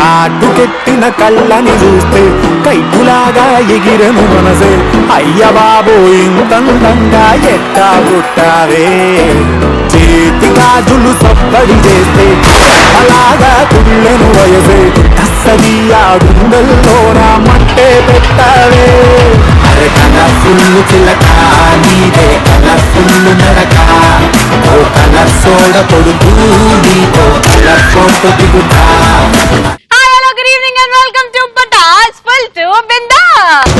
కాటుకెట్టిన కళ్ళని చూస్తే కైపులాగా ఎగిరెను మనసే. అయ్య బాబో ఇంతందంగా ఎట్టా పుట్టావే. చేతి గాజులు సప్పడి చేస్తే అలాగా తుళ్ళెను వయసే. తస్సదియా గుండెల్లోన మట్టే పెట్టావే. అరే కలర్ఫుల్ చిలక నీదే కలర్ఫుల్ నడక. ఓ కలర్ సోడ కొడుకు నీతో కలర్ ఫోటో దిగుతా. Good evening and welcome to Patas full to Bindaas.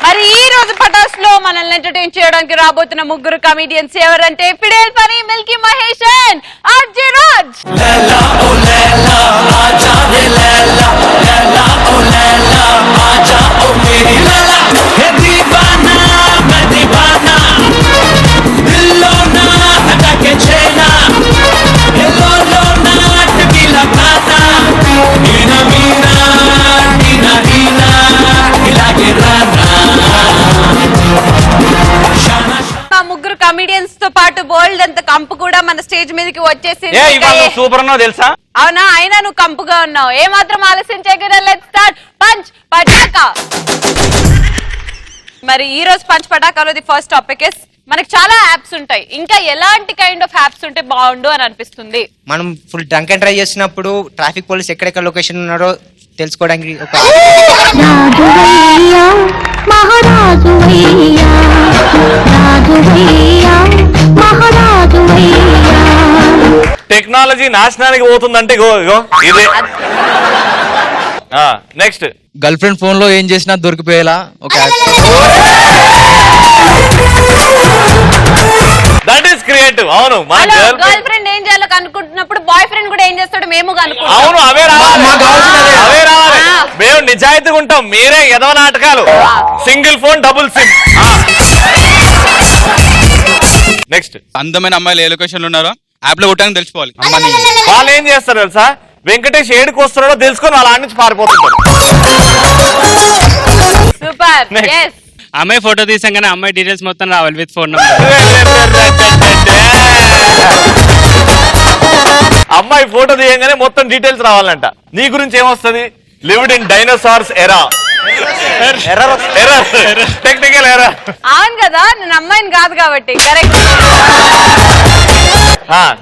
మరి ఈ రోజు పటాస్ లో మనల్ని ఎంటర్టైన్ చేయడానికి రాబోతున్న ముగ్గురు కమెడియన్స్ ఎవరంటే Fidel Phani, Milky Mahesh and RJ Raj. Laila ఓ లైలా ఆజా రే లైలా, లైలా ఓ లైలా ఆజా ఓ మేరీ లైలా. హే దీవానా मैं दीवाना, दिलो ना हटा के छेना, हे लो ना टकीला खाता. मीना मीना टीना टीना हिला के राना. మా ముగ్గురు కమెడియన్స్ తో పాటు బోల్డ్ అంత కంపు కూడా మన స్టేజ్ మీదకి వచ్చేసి సూపర్ ఉన్నావు తెలుసా? అవునా? అయినా నువ్వు కంపుగా ఉన్నావు. ఏ మాత్రం ఆలస్యం చేయకుండా లెట్స్ స్టార్ట్ పంచ్ పటాకా. మరి ఈ రోజు పంచ్ పటాకాలోది ఫస్ట్ టాపిక్ ఇస్ మనకి చాలా యాప్స్ ఉంటాయి. ఇంకా ఎలాంటి కైండ్ ఆఫ్ యాప్స్ ఉంటే బాగుండు అని అనిపిస్తుంది? మనం ఫుల్ డ్రంక్ అండ్ డ్రైవ్ చేసినప్పుడు ట్రాఫిక్ పోలీస్ ఎక్కడెక్కడ లొకేషన్ ఉన్నారో తెలుసుకోవడానికి ఒక టెక్నాలజీ నాశనానికి పోతుందంటే ఇదే. నెక్స్ట్ గర్ల్ ఫ్రెండ్ ఫోన్ లో ఏం చేసినా దొరికిపోయేలా ఒక దట్ ఈస్ క్రియేటివ్. అవును, మన గర్ల్ ఫ్రెండ్ ఏం చేయాలో అనుకుంటున్నప్పుడు బాయ్ ఫ్రెండ్ కూడా ఏం చేస్తాడు మేము కనుక్కుంటాం. అవును, అవే రావాలి. మేము నిజాయితీగా ఉంటాం. మీరే ఎదవ నాటకాలు. Single phone double SIM. Next అందమైన అమ్మాయిలు ఏ లొకేషన్ లో ఉన్నారో యాప్ లో కొట్టాలని తెలుసుకోవాలి. వాళ్ళు ఏం చేస్తారు తెలుసా? వెంకటేష్ ఏడుకు వస్తున్నాడో తెలుసుకొని వాళ్ళ నుంచి పారిపోతుంటారు. సూపర్. ఎస్, అమ్మాయి ఫోటో తీసాగానే అమ్మాయి డీటెయిల్స్ మొత్తం రావాలి విత్ ఫోన్ నెంబర్. అమ్మాయి ఫోటో తీయగానే మొత్తం డీటెయిల్స్ రావాలంట. నీ గురించి ఏమొస్తుంది? లివ్డ్ ఇన్ డైనోసార్స్ ఎరా. టెక్నికల్ ఎరా. అవును కదా, నేను అమ్మాయిని కాదు కాబట్టి. కరెక్ట్.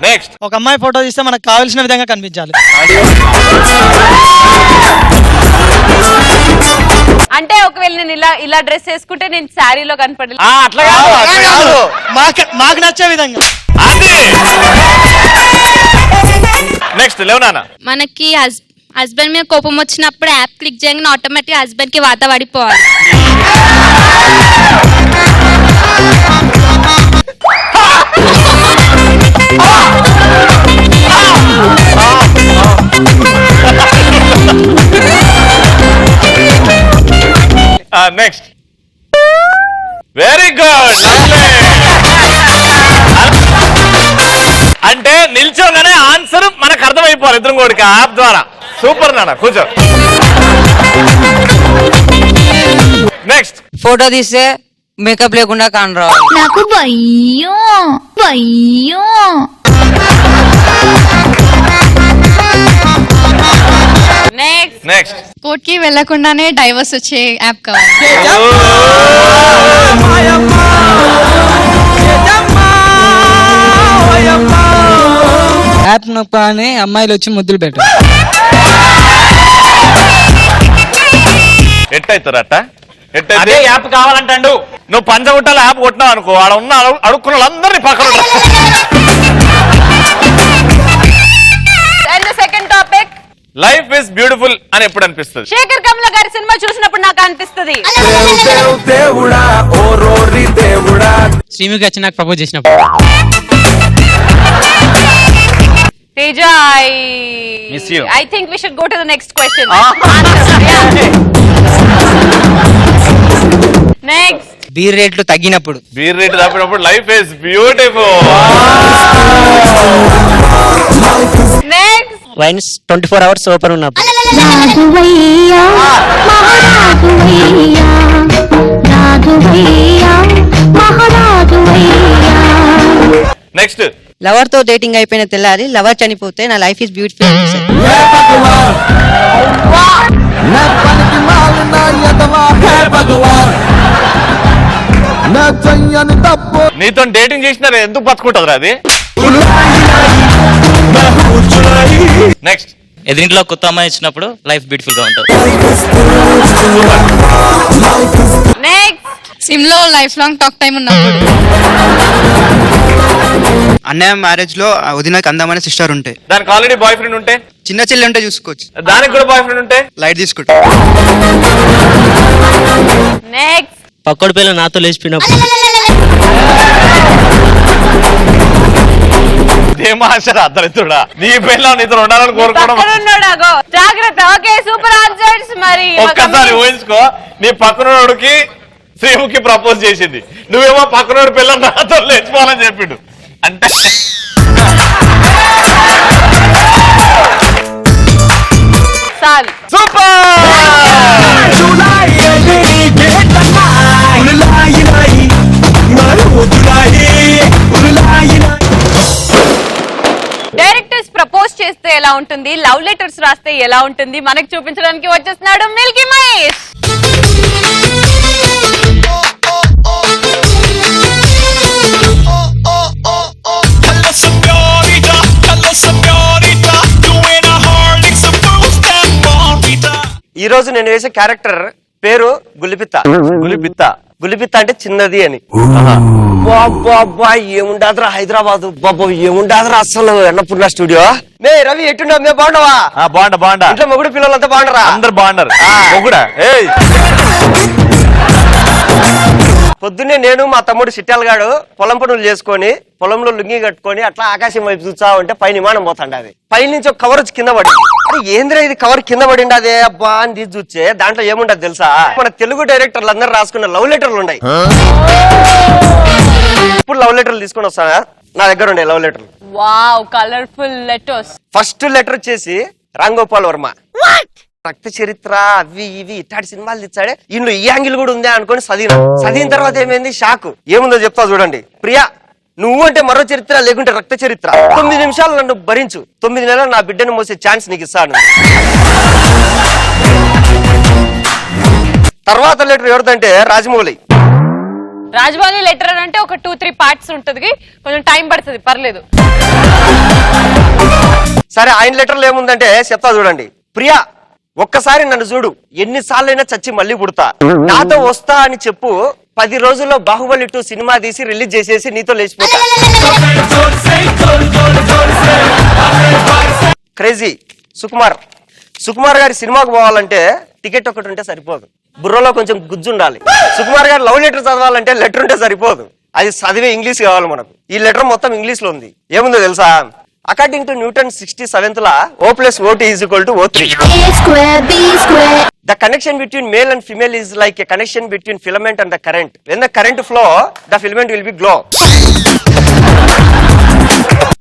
నెక్స్ట్ ఒక అమ్మాయి ఫోటో తీస్తే మనకు కావాల్సిన విధంగా కనిపించాలి. అంటే ఒకవేళ నేను ఇలా డ్రెస్ వేసుకుంటే నేను శారీలో కనపడలేదు. అట్లా కాదు, మాకు నచ్చే విధంగా. నెక్స్ట్ లేవనా? మనకి హస్బెండ్ మీద కోపం వచ్చినప్పుడు యాప్ క్లిక్ చేయగానే ఆటోమేటిక్ హస్బెండ్ కి వాత పడిపోవాలి. Next very good. అంటే నిల్చోగానే ఆన్సర్ మనకు అర్థమైపోవాలి ఇద్దరు కూడా యాప్ ద్వారా. సూపర్ నాన్న, కూర్చో. నెక్స్ట్ ఫోటో తీస్తే మేకప్ లేకుండా కానరావాలి. నాకు భయ్యో భయ్యో. నెక్స్ట్ కోర్ట్ కి వెళ్లకుండానే డైవర్స్ వచ్చే యాప్ కావాలి. యాప్ నొక్కని అమ్మాయిలు వచ్చి ముద్దులు పెట్టారు. ఎట్టయితారట? అదే యాప్ కావాలంటాడు. నువ్వు పంచగుట్టాల యాప్ కొట్టినావు అనుకో, ఆడ ఉన్న అడుక్కున్న వాళ్ళందరినీ పక్కన. Second topic, life is beautiful అని ఎప్పుడు అనిపిస్తుంది? శేఖర్ కమల గారి సినిమా చూసినప్పుడు నాకు అనిపిస్తుంది. శ్రీముఖి వచ్చి నాకు ప్రపోజ్ చేసినప్పుడు. Teja, Miss you. I think we should go to the next question. Next. Beer రేట్లు తగ్గినప్పుడు. బీర్ రేట్లు తగ్గినప్పుడు life is beautiful. Next. Wines 24 hours open ఉన్నప్పుడు. నెక్స్ట్ లవర్ తో డేటింగ్ అయిపోయిన తెల్లారి లవర్ చనిపోతే నా లైఫ్ ఇస్ బ్యూటిఫుల్. నీతో డేటింగ్ చేసినారు ఎందుకు బతుకుంటుందిరా అది. నెక్స్ట్ ఎదురింట్లో కొత్త అమ్మాయి వచ్చినప్పుడు లైఫ్ బ్యూటిఫుల్ గా ఉంటుంది. నెక్స్ట్ సిమ్ లో లైఫ్ లాంగ్ టాక్ టైం ఉన్నప్పుడు. అన్నయ్య మ్యారేజ్ లో వదినకి అందమైన సిస్టర్ ఉంటాయి. దానికి ఆల్రెడీ బాయ్ ఫ్రెండ్ ఉంటే, చిన్న చెల్లి ఉంటే చూసుకోవచ్చు. దానికి కూడా బాయ్ ఫ్రెండ్ ఉంటే లైట్ తీసుకుంటా. నెక్స్ట్ పక్కడి పిల్ల నాతో లేచిపోయినప్పుడు. దేమాశర అద్దరితుడా, నీ పిల్ల నీతో ఉండాలని కోరుకోవడం. పక్కన ఉన్నాడాగో జాగ్రత్త. Okay super answers. మరి ఒక్కసారి ఊహించుకో, నీ పక్కనోడికి శ్రీముఖి ప్రపోజ్ చేసింది, నువ్వేమో పక్కనోడి పిల్ల నాతో లేచిపోవాలని చెప్పిండు అంటే చాలు. సూపర్. డైరెక్టర్స్ ప్రపోజ్ చేస్తే ఎలా ఉంటుంది, లవ్ లెటర్స్ రాస్తే ఎలా ఉంటుంది మనకు చూపించడానికి వచ్చేస్తున్నాడు మిల్కీ మహేష్. ఈ రోజు నేను వేసే క్యారెక్టర్ పేరు గులిపిత్త. గులిపిత్త అంటే చిన్నది అని. బాబా ఏముండదురా హైదరాబాద్, బాబా ఏముండదురా అసలు అన్నపూర్ణ స్టూడియో. మే రవి ఎట్టున్నా, మే బాగుండవా? బాగుండా ఇంట్లో మొగుడు పిల్లలంతా బాగుండరా? అందరు బాగున్నారు. మొగుడా? ఏయ్ పొద్దున్నే నేను మా తమ్ముడు సిట్టాలగాడు పొలం పనులు చేసుకొని పొలంలో లుంగి కట్టుకొని అట్లా ఆకాశం వైపు చూసా ఉంటే పైన విమానం పోతాండి. అది పై నుంచి ఒక కవర్ వచ్చి కింద పడింది. అరే ఏంద్రా ఇది కవర్ కింద పడింది అదే అబ్బా అని తీసి చూస్తే దాంట్లో ఏముండదు తెలుసా, మన తెలుగు డైరెక్టర్లు అందరూ రాసుకున్న లవ్ లెటర్లు ఉన్నాయి. ఇప్పుడు లవ్ లెటర్లు తీసుకొని వస్తానా, నా దగ్గర ఉండే లవ్ లెటర్లు. Wow colourful letters. First letter వచ్చేసి రామ్ గోపాల్ వర్మ. రక్త చరిత్ర అవి ఇవి ఇట్లాంటి సినిమాలు తెచ్చాడే, ఇందులో ఈ యాంగిల్ కూడా ఉందే అనుకుని చదివిన తర్వాత ఏమైంది షాక్. ఏముందో చెప్తా చూడండి. ప్రియా, నువ్వు అంటే మరో చరిత్ర లేకుంటే రక్త చరిత్ర. 9 నిమిషాలు నన్ను భరించు, 9 నెలలు నా బిడ్డను మోసే ఛాన్స్ నీకు ఇస్తాను. తర్వాత లెటర్ ఎవరిదంటే రాజమౌళి. రాజమౌళి లెటర్ అంటే ఒక 2-3 పార్ట్స్ ఉంటది, కొంచెం టైం పడుతుంది, పర్లేదు. సరే ఆయన లెటర్లు ఏముందంటే చెప్తా చూడండి. ప్రియా, ఒక్కసారి నన్ను చూడు, ఎన్నిసార్లైనా చచ్చి మళ్ళీ పుడతా, నాతో వస్తా అని చెప్పు, 10 రోజుల్లో బాహుబలి 2 సినిమా తీసి రిలీజ్ చేసేసి నీతో లేచిపోతా. క్రేజీ సుకుమార్ గారి సినిమాకు పోవాలంటే టికెట్ ఒకటి ఉంటే సరిపోదు, బుర్రలో కొంచెం గుజ్జు ఉండాలి. సుకుమార్ గారు లవ్ లెటర్ చదవాలంటే లెటర్ ఉంటే సరిపోదు, అది చదివే ఇంగ్లీష్ కావాలి మనకు. ఈ లెటర్ మొత్తం ఇంగ్లీష్ లో ఉంది. ఏముందో తెలుసా, according to Newton 67th law, O+OT = O3. The connection between male and female is like a connection between filament and the current. When the current flow, the filament will be glow.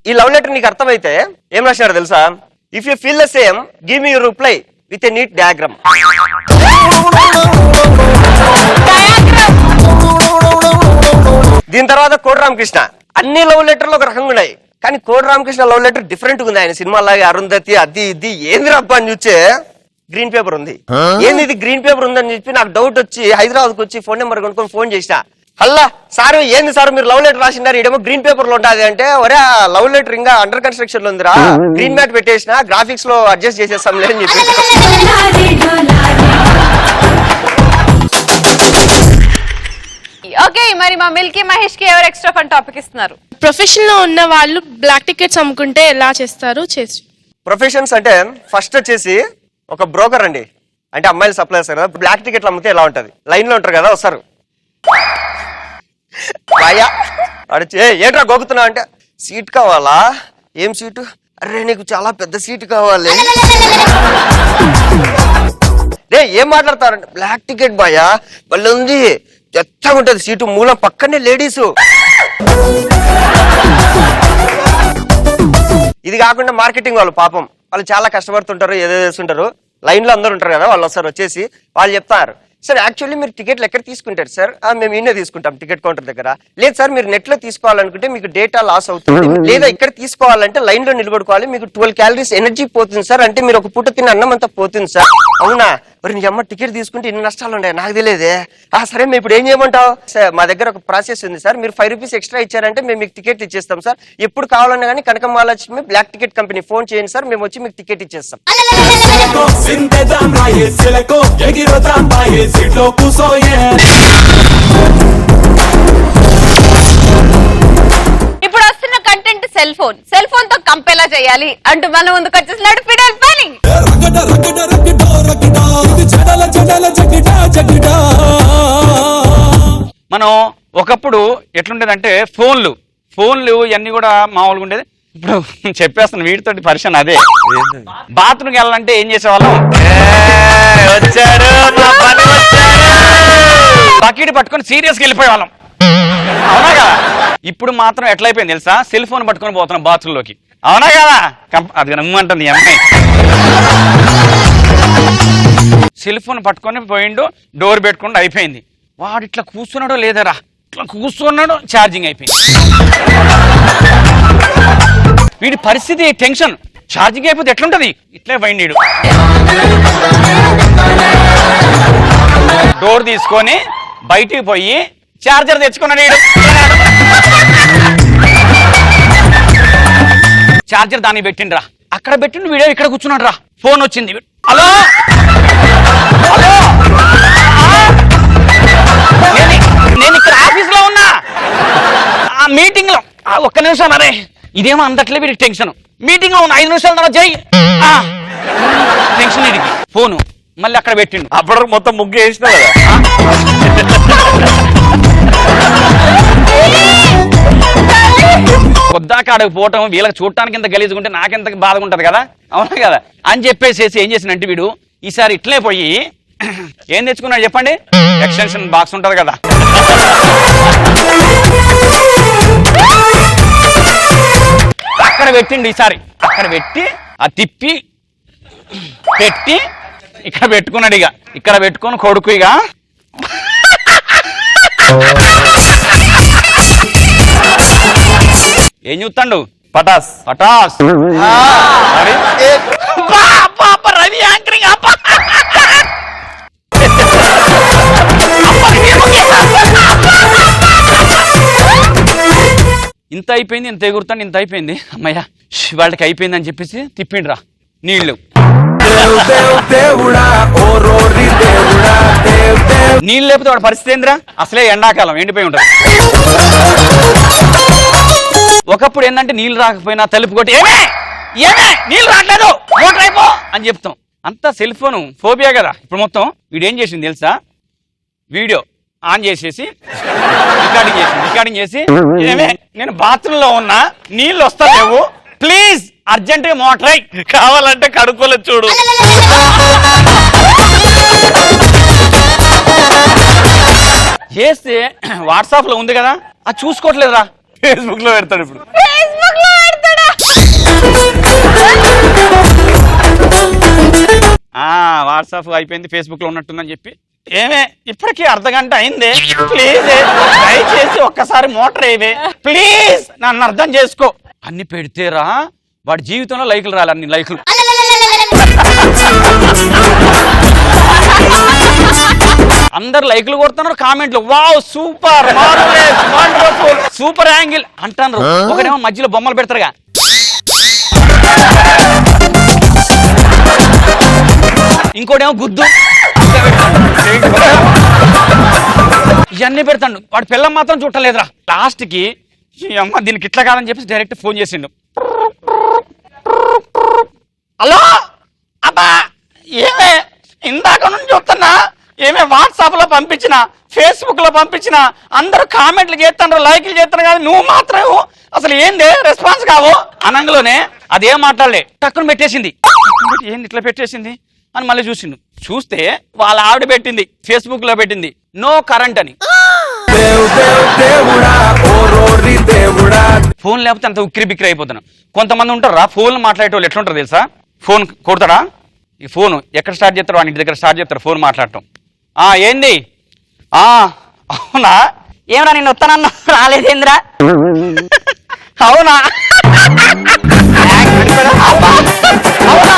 ఈ love letter నీకు అర్థమైతే ఏం రాసినాడు తెలుసా, if you feel the same give me your reply with a neat diagram. దీని తర్వాత కోడి రామకృష్ణ. అన్ని లవ్ లెటర్లు ఒక రకంగా ఉన్నాయి, కానీ కోడి రామకృష్ణ లవ్ లెటర్ డిఫరెంట్ ఉంది. ఆయన సినిమాలాగా అరుంధతి అది ఇది ఏంది రబ్బా అని చూస్తే గ్రీన్ పేపర్ ఉంది. ఏంది ఇది గ్రీన్ పేపర్ ఉందని చెప్పి నాకు డౌట్ వచ్చి హైదరాబాద్కి వచ్చి ఫోన్ నెంబర్ కొనుక్కొని ఫోన్ చేసిన. హల్లా సార్ ఏంది సార్ మీరు లవ్ లెటర్ రాసినారు, ఇడేమో గ్రీన్ పేపర్ లో ఉంటుంది అంటే, ఒరే లవ్ లెటర్ ఇంకా అండర్ కన్స్ట్రక్షన్ లో ఉందిరా, గ్రీన్ మ్యాట్ పెట్టేసిన గ్రాఫిక్స్ లో అడ్జస్ట్ చేసేస్తాంలే అని చెప్పి. ఓకే మరి మా మిల్కీ మహేష్ కి ఎవరు ఎక్స్ట్రా ఫన్ టాపిక్ ఇస్తున్నారు? ప్రొఫెషన్ లో ఉన్న వాళ్ళు బ్లాక్ టికెట్స్ అమ్ముకుంటే ఎలా చేస్తారు? ప్రొఫెషన్స్ అంటే ఫస్ట్ వచ్చేసి ఒక బ్రోకర్ అండి, అంటే అమ్మాయిలు సప్లై చేస్తారు కదా. బ్లాక్ టికెట్లు అమ్మితే ఎలా ఉంటది, లైన్ లో ఉంటారు కదా, వస్తారు ఏంట్రా గోకుతున్నావు అంటే, సీట్ కావాలా, ఏం సీటు, అరే నీకు చాలా పెద్ద సీట్ కావాలి. రే ఏం మాట్లాడతారంటే, బ్లాక్ టికెట్ బాయా వాళ్ళు ఉంది, ఎత్తగా ఉంటది సీటు, మూలం పక్కనే లేడీసు. ఇది కాకుండా మార్కెటింగ్ వాళ్ళు పాపం వాళ్ళు చాలా కష్టపడుతుంటారు, ఏదో చేస్తుంటారు, లైన్ లో అందరు ఉంటారు కదా, వాళ్ళు వస్తారు వచ్చేసి వాళ్ళు చెప్తారు, సార్ యాక్చువల్లీ మీరు టికెట్లు ఎక్కడ తీసుకుంటారు సార్? మేము ఈయన తీసుకుంటాం టికెట్ కౌంటర్ దగ్గర. లేదు సార్ మీరు నెట్ లో తీసుకోవాలనుకుంటే మీకు డేటా లాస్ అవుతుంది, లేదా ఇక్కడ తీసుకోవాలంటే లైన్ లో నిలబడుకోవాలి, మీకు 12 క్యాలరీస్ ఎనర్జీ పోతుంది సార్, అంటే మీరు ఒక పూట తిన్న అన్నం అంతా పోతుంది సార్. అవునా, మరి నీ అమ్మ టికెట్ తీసుకుంటే ఇన్ని నష్టాలు ఉన్నాయి, నాకు తెలియదే. సరే మేము ఇప్పుడు ఏం చేయమంటావు సార్? మా దగ్గర ఒక ప్రాసెస్ ఉంది సార్, మీరు 5 రూపీస్ ఎక్స్ట్రా ఇచ్చారంటే మేము మీకు టికెట్ ఇచ్చేస్తాం సార్. ఎప్పుడు కావాలన్నా కానీ Kanaka Mahalakshmi black ticket company phone చేయండి సార్, మేము వచ్చి మీకు టికెట్ ఇచ్చేస్తాం. ఇప్పుడు వస్తున్న కంటెంట్ సెల్ ఫోన్ తో కంపేలా చేయాలి అంటూ మన ముందుకు వచ్చేసినాడు ఫిడేల్ పని. మనం ఒకప్పుడు ఎట్లుండేదంటే ఫోన్లు ఇవన్నీ కూడా మామూలుగా ఉండేది. ఇప్పుడు చెప్పేస్తాను వీటితోటి పరిచయం అదే. బాత్రూమ్కి వెళ్ళాలంటే ఏం చేసేవాళ్ళం, వచ్చాడు మా పని వచ్చాడు. బకెట్ పట్టుకొని సీరియస్గా వెళ్ళిపోయేవాళ్ళం, అవునా కదా? ఇప్పుడు మాత్రం ఎట్లయిపోయింది తెలుసా, సెల్ ఫోన్ పట్టుకొని పోతున్నాం బాత్రూంలోకి, అవునా కదా? అది నమ్మంటుంది అమ్మాయి. సెల్ ఫోన్ పట్టుకొని పోయిండు, డోర్ పెట్టుకుంటూ అయిపోయింది. వాడు ఇట్లా కూర్చున్నాడో లేదరా, ఇట్లా కూర్చున్నాడు, ఛార్జింగ్ అయిపోయింది. వీడి పరిస్థితి టెన్షన్, ఛార్జింగ్ అయిపోతే ఎట్లుంటది, ఇట్లే పోయిండు. డోర్ తీసుకొని బయటికి పోయి చార్జర్ తెచ్చుకున్నాడు. చార్జర్ దాన్ని పెట్టిండ్రా, అక్కడ పెట్టిండు, వీడియో ఇక్కడ కూర్చున్నాడు రా. ఫోన్ వచ్చింది, హలో హలో, నేను ఇక్కడ ఆఫీస్ లో ఉన్నా, ఆ మీటింగ్ లో. ఒక్క నిమిషం, అరే ఇదేమో అందట్లే వీడికి టెన్షన్. మీటింగ్ లో ఉన్న 5 నిమిషాల తర్వాత జై టెన్షన్ వీడికి. ఫోను మళ్ళీ అక్కడ పెట్టిండు, అప్పటివరకు మొత్తం ముగ్గు వేసినా కదా. పొద్దాక ఆడకు పోవటం, వీళ్ళకి చూడటానికి ఎంత గలీజుకుంటే నాకెంత బాధగా ఉంటది కదా, అవునా కదా అని చెప్పేసి ఏం చేసినంటే వీడు ఈసారి ఇట్లే పోయి ఏం తెచ్చుకున్నాడు చెప్పండి, ఎక్స్టెన్షన్ బాక్స్ ఉంటది కదా, అక్కడ పెట్టిండు. ఈసారి అక్కడ పెట్టి ఆ తిప్పి పెట్టి ఇక్కడ పెట్టుకున్నాడు. ఇక ఇక్కడ పెట్టుకొని కొడుకు ఇక ఏం చూస్తాడు, పటాస్ పటాస్. రవి యాంకరింగ్ ఇంత అయిపోయింది, ఇంత ఎగురుతాను, ఇంత అయిపోయింది, అమ్మయ్య వాళ్ళకి అయిపోయింది అని చెప్పేసి తిప్పిండ్రా నీళ్లు. నీళ్ళు లేకపోతే వాడి పరిస్థితి ఏందిరా, అసలే ఎండాకాలం ఎండిపోయి ఉంటుంది. ఒకప్పుడు ఏంటంటే నీళ్ళు రాకపోయినా తలుపు కొట్టి ఏమే నీళ్ళు రావట్లేదు మోటర్ అయిపో అని చెప్తాం. అంతా సెల్ ఫోన్ ఫోబియా కదా. ఇప్పుడు మొత్తం వీడు ఏం చేసింది తెలుసా, వీడియో ఆన్ చేసేసి రికార్డింగ్ చేసి ఏమే నేను బాత్రూమ్ లో ఉన్నా, నీళ్ళు వస్తలేవు, ప్లీజ్ అర్జెంట్ గా మోటర్ అయి, కావాలంటే కడుక్కోలేదు చూడు. చేస్తే వాట్సాప్ లో ఉంది కదా, అది చూసుకోవట్లేదురా, ఫేస్బుక్ లో పెడతాడు. ఇప్పుడు వాట్సాప్ అయిపోయింది, ఫేస్బుక్ లో ఉన్నట్టుందని చెప్పి ఏమే ఇప్పటికీ అర్ధగంట అయింది, ప్లీజ్ దయచేసి ఒక్కసారి మోటర్ అయ్యే ప్లీజ్, నన్ను అర్థం చేసుకో. అన్ని పెడితేరా వాడి జీవితంలో లైకులు రాలి, అన్ని లైకులు. అందరు లైకులు కొడుతున్నారు, కామెంట్లు wow super marvellous wonderful super angle అంటారు. ఒకరేమో మధ్యలో బొమ్మలు పెడతారుగా, ఇంకోటేమో గుద్దు, ఇవన్నీ పెడతాడు. వాడు పిల్లం మాత్రం చుట్టలేదురా. లాస్ట్ కి అమ్మ దీనికి ఇట్లా కాదని చెప్పేసి డైరెక్ట్ ఫోన్ చేసిండు. హలో అబ్బా, ఏమే ఇందాక నుంచి చూస్తున్నా, ఏమే వాట్సాప్ లో పంపించిన, ఫేస్బుక్ లో పంపించిన, అందరూ కామెంట్లు చేస్తాను, లైక్లు చేస్తాను, కానీ నువ్వు మాత్రం అసలు ఏంది రెస్పాన్స్ కావు అనంగలోనే అదేం మాట్లాడలే, టక్కును పెట్టేసింది. ఏంది ఇట్లా పెట్టేసింది అని మళ్ళీ చూసిండు. చూస్తే వాళ్ళ ఆవిడ పెట్టింది, ఫేస్బుక్ లో పెట్టింది నో కరెంట్ అని. ఫోన్ లేకపోతే అంత ఉక్కిరి బిక్కిరి అయిపోతున్నాం. కొంతమంది ఉంటారా ఫోన్ మాట్లాడేటోళ్ళు ఎట్లుంటారు తెలుసా, ఫోన్ కొడతాడా, ఈ ఫోన్ ఎక్కడ స్టార్ట్ చేస్తారో వాడి దగ్గర స్టార్ట్ చేస్తారు ఫోన్ మాట్లాడటం. ఏంది అవునా ఏమరా నేను వస్తానన్నా రాలేదేంద్రా అవునా అవునా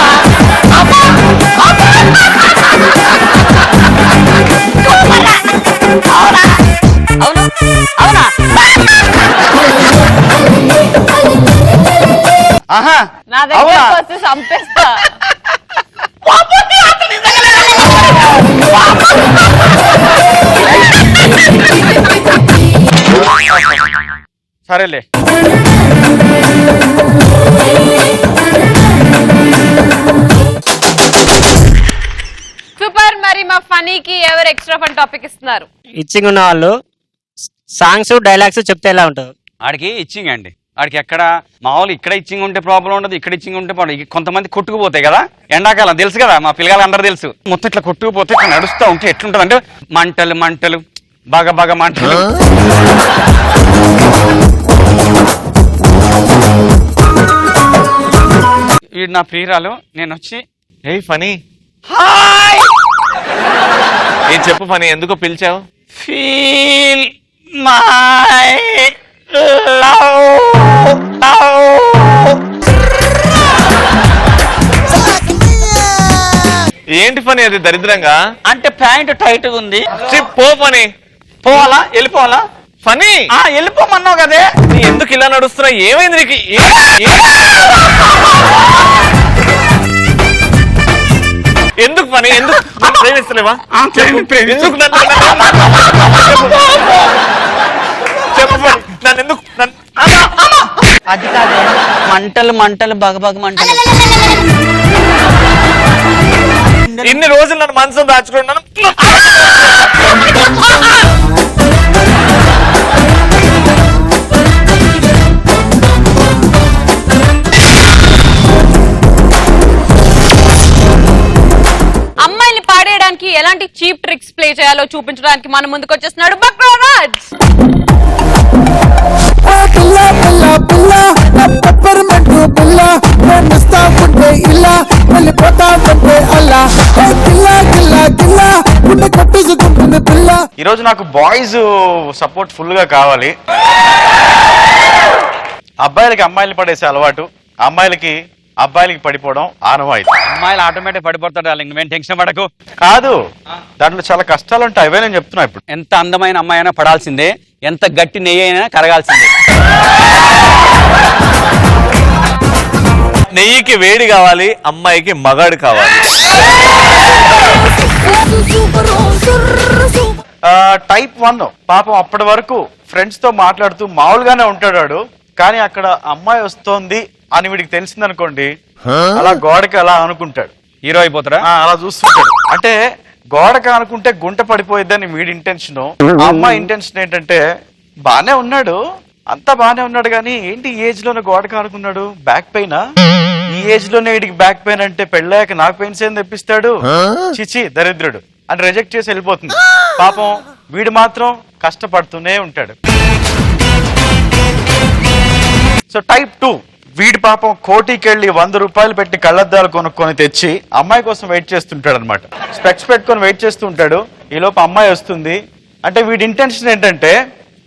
అవునా ఆహా నా దగ్గరకు వచ్చి చంపేస్తా. సరేలే సూపర్. మరి మా ఫనీకి ఎవరు ఎక్స్ట్రా ఫన్ టాపిక్ ఇస్తున్నారు? ఇచ్చింగ్ ఉన్న వాళ్ళు సాంగ్స్ డైలాగ్స్ చెప్తే ఎలా ఉంటుంది? ఆడికి ఇచ్చింగ్ అండి. ఆడికి ఎక్కడ మామూలు ఇక్కడ ఇచ్చింగ్ ఉంటే ప్రాబ్లం ఉండదు, ఇక్కడ ఇచ్చింగ్ ఉంటే ప్రాబ్లం. కొంతమంది కొట్టుకుపోతాయి కదా ఎండాకాలం, తెలుసు కదా మా పిల్లగాళ్ళు అందరూ తెలుసు. మొత్తం ఇట్లా కొట్టుకుపోతే ఇట్లా నడుస్తూ ఉంటే ఎట్లుంటది అంటే మంటలు మంటలు బాగా బాగా మంటలు. వీడు నా ప్రియురాలు, నేను వచ్చి ఏ ఫనీ హాయ్ ఏం చెప్పు ఫనీ, ఎందుకో పిలిచావు? Feel my love. ఏంటి ఫనీ అది దరిద్రంగా? అంటే ప్యాంట్ టైట్ గా ఉంది. పో ఫనీ. పోవాలా? వెళ్ళిపోవాలా? ఫనీ వెళ్ళిపోమన్నావు కదే. నీ ఎందుకు ఇలా నడుస్తున్నా? ఏమైంది నీకు? ఎందుకు ఫనీ? ఎందుకు నన్ను ప్రేమిస్తలేవా? ఎందుకు చెప్పు ఫనీ, నన్ను ఎందుకు అది కాదే, మంటలు మంటలు బగబగ మంటలు. ఇన్ని రోజులు నన్ను మనసులో దాచుకున్నాను. అమ్మాయిని పాడేయడానికి ఎలాంటి చీప్ ట్రిక్స్ ప్లే చేయాలో చూపించడానికి మన ముందుకు వచ్చేస్తున్నాడు బక్రారాజ్. ఈ రోజు నాకు బాయ్స్ సపోర్ట్ ఫుల్ గా కావాలి. అబ్బాయిలకి అమ్మాయిలు పడేసే అలవాటు, అమ్మాయిలకి అబ్బాయిలకి పడిపోవడం ఆనవాయితీ. అమ్మాయిలు ఆటోమేటిక్ పడిపోతాడు డార్లింగ్, నువ్వేం టెన్షన్ పడకు. కాదు, దాంట్లో చాలా కష్టాలు ఉంటాయి, అవే నేను చెప్తున్నా. ఇప్పుడు ఎంత అందమైన అమ్మాయి అయినా పడాల్సిందే, ఎంత గట్టి నెయ్యి అయినా కరగాల్సిందే. నెయ్యికి వేడి కావాలి, అమ్మాయికి మగాడు కావాలి. టైప్ 1 పాపం అప్పటి వరకు ఫ్రెండ్స్ తో మాట్లాడుతూ మామూలుగానే ఉంటాడు వాడు, కానీ అక్కడ అమ్మాయి వస్తోంది అని వీడికి తెలిసింది అనుకోండి, అలా గోడకి అలా అనుకుంటాడు. హీరో అయిపోతారా? అలా చూస్తుంటాడు. అంటే గోడకి అనుకుంటే గుంట పడిపోయిద్దని వీడి ఇంటెన్షన్. అమ్మాయి ఇంటెన్షన్ ఏంటంటే బానే ఉన్నాడు, అంతా బానే ఉన్నాడు, కానీ ఏంటి ఈ ఏజ్ లోనే గోడకి అనుకున్నాడు, బ్యాక్ పెయిన్. ఈ ఏజ్ లోనే వీడికి బ్యాక్ పెయిన్ అంటే పెళ్ళాక నాకు పెయిన్స్ ఏం తెప్పిస్తాడు, చిచి దరిద్రుడు అని రిజెక్ట్ చేసి వెళ్ళిపోతుంది. పాపం వీడు మాత్రం కష్టపడుతూనే ఉంటాడు. సో టైప్ 2 వీడి పాపం కోటికి వెళ్ళి 100 రూపాయలు పెట్టి కళ్ళద్దాలు కొనుక్కొని తెచ్చి అమ్మాయి కోసం వెయిట్ చేస్తుంటాడు అనమాట. స్పెక్స్ పెట్టుకొని వెయిట్ చేస్తూ ఉంటాడు. ఈ లోపు అమ్మాయి వస్తుంది. అంటే వీడి ఇంటెన్షన్ ఏంటంటే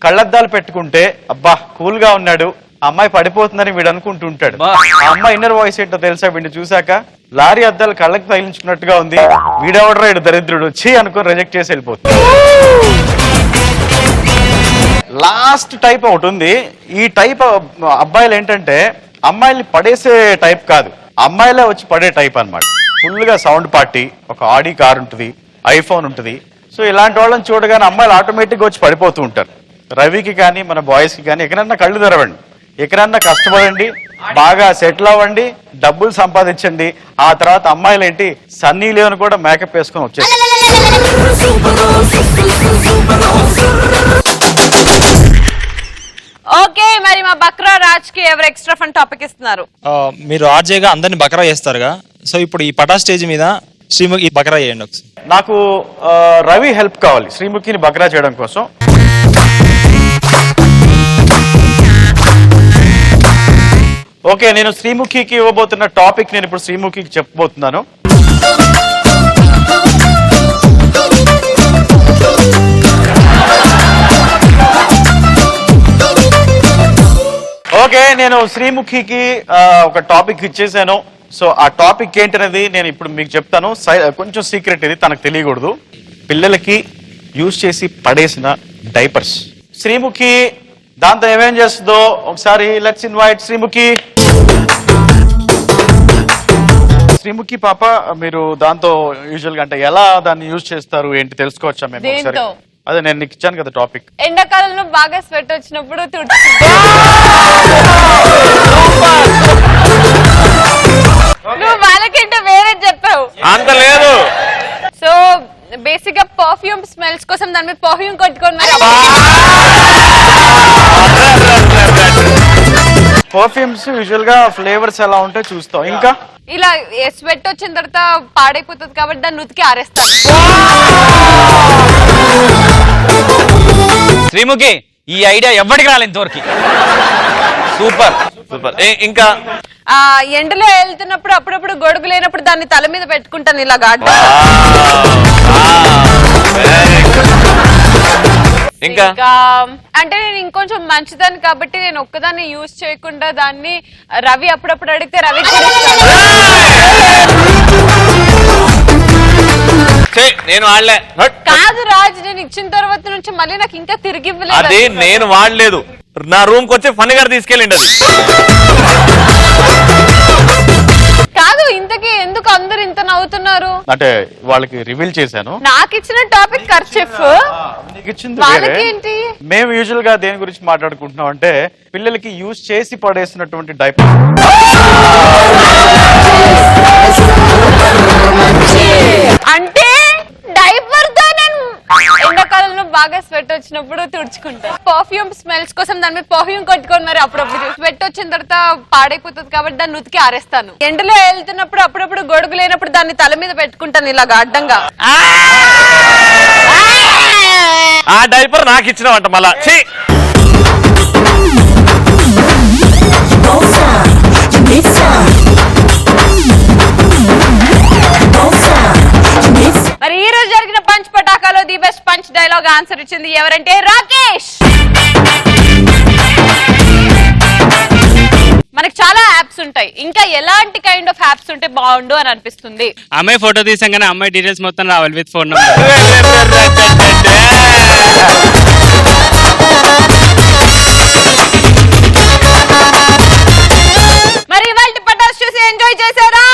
కళ్ళద్దాలు పెట్టుకుంటే అబ్బా కూల్ గా ఉన్నాడు, అమ్మాయి పడిపోతుందని వీడు అనుకుంటూ ఉంటాడు. ఆ అమ్మాయి ఇన్నర్ వాయిస్ ఏంటో తెలుసా? వీడిని చూసాక లారీ అద్దాలు కళ్ళకి తగిలించుకున్నట్టుగా ఉంది, వీడెవడరా ఇడు దరిద్రుడు వచ్చి అనుకుని రిజెక్ట్ చేసి వెళ్ళిపోతుంది. లాస్ట్ టైప్ ఒకటి ఉంది. ఈ టైప్ అబ్బాయిలు ఏంటంటే అమ్మాయిల్ని పడేసే టైప్ కాదు, అమ్మాయిలే వచ్చి పడే టైప్ అన్నమాట. ఫుల్ గా సౌండ్ పార్టీ, ఒక ఆడి కార్ ఉంటుంది, ఐఫోన్ ఉంటుంది. సో ఇలాంటి వాళ్ళని చూడగానే అమ్మాయిలు ఆటోమేటిక్ గా వచ్చి పడిపోతూ ఉంటారు. రవికి కానీ మన బాయ్స్ కి కానీ ఎక్కడన్నా కళ్ళు తెరవండి, ఎక్కడన్నా కష్టపడండి, బాగా సెటిల్ అవ్వండి, డబ్బులు సంపాదించండి. ఆ తర్వాత అమ్మాయిలు ఏంటి సన్నీ లియోన్ కూడా మేకప్ వేసుకొని వచ్చేసి. ఓకే, మరి మా బక్రా రాజ్ కి ఎవరు ఎక్స్ట్రా ఫన్ టాపిక్ ఇస్తున్నారు? మీరు ఆర్జేగా అందరిని బకరా చేస్తారుగా, సో ఇప్పుడు ఈ పటా స్టేజ్ మీద శ్రీముఖి బకరా చేయండి ఒకసారి. నాకు రవి హెల్ప్ కావాలి శ్రీముఖిని బకరా చేయడం కోసం. ఓకే, నేను శ్రీముఖికి ఇవ్వబోతున్న టాపిక్ నేను ఇప్పుడు శ్రీముఖికి చెప్పబోతున్నాను. ఓకే, నేను శ్రీముఖికి ఒక టాపిక్ ఇచ్చేసాను. సో ఆ టాపిక్ ఏంటనేది నేను ఇప్పుడు మీకు చెప్తాను. కొంచెం సీక్రెట్, ఇది తనకు తెలియకూడదు. పిల్లలకి యూజ్ చేసి పడేసిన డైపర్స్. శ్రీముఖి దాంతో ఏమేం చేస్తుందో ఒకసారి లెట్స్ ఇన్వైట్ శ్రీముఖి. శ్రీముఖి పాప, మీరు దాంతో యూజువల్ గా అంటే ఎలా దాన్ని యూజ్ చేస్తారు ఏంటి తెలుసుకోవచ్చా మేము ఒకసారి? అదే నేను నీకు ఇచ్చాను కదా టాపిక్. ఎండాకాలంలో బాగా స్వెట్ వచ్చినప్పుడు నువ్వు వాళ్ళకంటే వేరే చెప్పావు. అంత లేదు. సో బేసిక్ గా పర్ఫ్యూమ్ స్మెల్స్ కోసం దాని మీద పర్ఫ్యూమ్ కొట్టుకొని పర్ఫ్యూమ్స్ యూజువల్ గా ఫ్లేవర్స్ ఎలా ఉంటే చూస్తాం. ఇంకా ఇలా స్వెట్ వచ్చిన తర్వాత పాడైపోతుంది కాబట్టి దాన్ని ఉతికి ఆరేస్తాను. శ్రీముఖి, ఈ ఐడియా ఎవరికి రాలేదు ఇంతవరకు. Super super. ఇంకా ఎండలో వెళ్తున్నప్పుడు అప్పుడప్పుడు గొడుగు లేనప్పుడు దాన్ని తల మీద పెట్టుకుంటాను ఇలా గాడ్డ. ఇంకా అంటే నేను ఇంకొంచెం మంచిదాన్ని కాబట్టి నేను ఒక్కదాన్ని యూజ్ చేయకుండా దాన్ని రవి అప్పుడప్పుడు అడిగితే రవి నేను వాడలే. కాదు రాజు, నేను ఇచ్చిన తర్వాత నుంచి మళ్ళీ నాకు ఇంకా తిరిగి ఇవ్వలేదు. అది నేను వాడలేదు, నా రూమ్ కి వచ్చి ఫన్ గారు తీసుకెళ్ళండి. అది కాదు, ఇంతకీ ఎందుకు అందరు ఇంత నవ్వుతున్నారు? అంటే వాళ్ళకి రివీల్ చేశాను. నాకు ఇచ్చిన టాపిక్ కర్చిఫ్, నీకు ఇచ్చింది వాళ్ళకి ఏంటి? మేము యూజువల్ గా దేని గురించి మాట్లాడుకుంటున్నాం అంటే పిల్లలకి యూజ్ చేసి పడేసినటువంటి డైపర్. అంటే డైపర్ తో నేను ఎండాకాలంలో బాగా స్వెట్ వచ్చినప్పుడు తుడుచుకుంటాను. పర్ఫ్యూమ్ స్మెల్స్ కోసం దాని మీద పర్ఫ్యూమ్ కొట్టుకొని మరి అప్పుడప్పుడు స్వెట్ వచ్చిన తర్వాత పాడైపోతుంది కాబట్టి దాన్ని ఉతికి ఆరేస్తాను. ఎండలో వెళ్తున్నప్పుడు అప్పుడప్పుడు గొడుగు లేనప్పుడు దాన్ని తల మీద పెట్టుకుంటాను ఇలాగా అడ్డంగా. ఆ డైపర్ నాకు ఇచ్చినవంట మళ్ళా. మరి ఈ రోజు జరిగిన పంచ్ పటాకాలో the best punch dialogue answer ఇచ్చింది ఎవరంటే రాకేష్. మనకి చాలా యాప్స్ ఉంటాయి, ఇంకా ఎలాంటి కైండ్ ఆఫ్ యాప్స్ ఉంటే బాగుండు అని అనిపిస్తుంది? అమ్మాయి ఫోటో తీసాగానే అమ్మాయి డీటెయిల్స్ మొత్తం రావాలి విత్ ఫోన్ నెంబర్. మరి ఇవాళ పటాస్ చూసి ఎంజాయ్ చేశారా?